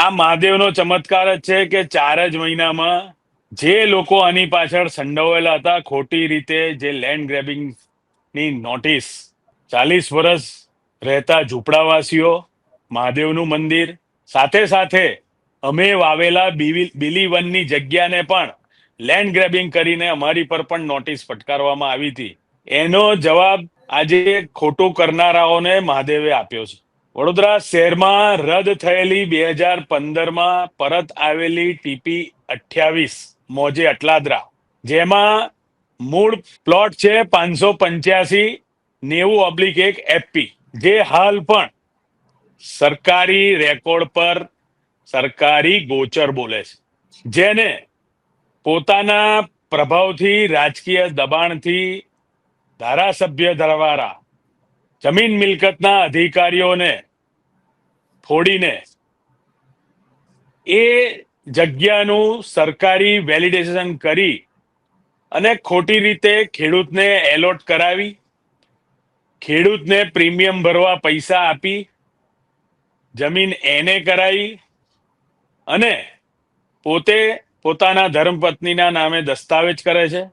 આ મહાદેવનો ચમત્કાર જ છે કે 4 જ મહિનામાં જે લોકો આની પાછળ સંડોવાયેલા હતા ખોટી રીતે, જે લેન્ડ ગ્રેબિંગ ની નોટિસ, 40 વર્ષ રહેતા ઝૂંપડાવાસીઓ, મહાદેવનું મંદિર, સાથે સાથે અમે વાવેલા બિલીવનની જગ્યાને પણ લેન્ડ ગ્રેબિંગ કરીને અમારી પર પણ નોટિસ ફટકારવામાં આવી હતી. એનો જવાબ આજે ખોટું કરનારાઓને મહાદેવે આપ્યો છે. વડોદરા શહેરમાં રદ થયેલી 2015માં પરત આવેલી TP-28 મોજે અટલાદરા, જેમાં મૂળ પ્લોટ છે 585/90/1 FP, જે હાલ પણ સરકારી રેકોર્ડ પર સરકારી ગોચર બોલે છે, જેને પોતાના પ્રભાવથી, રાજકીય દબાણથી ધારાસભ્ય દ્વારા જમીન મિલકતના અધિકારીઓને ફોડીને એ જગ્યાનું સરકારી વેલિડેશન કરી અને ખોટી રીતે ખેડૂતને એલોટ કરાવી, ખેડૂતને પ્રીમિયમ ભરવા પૈસા આપી, જમીન એને કરાવી અને પોતે પોતાના ધર્મપત્નીના નામે દસ્તાવેજ કરે છે.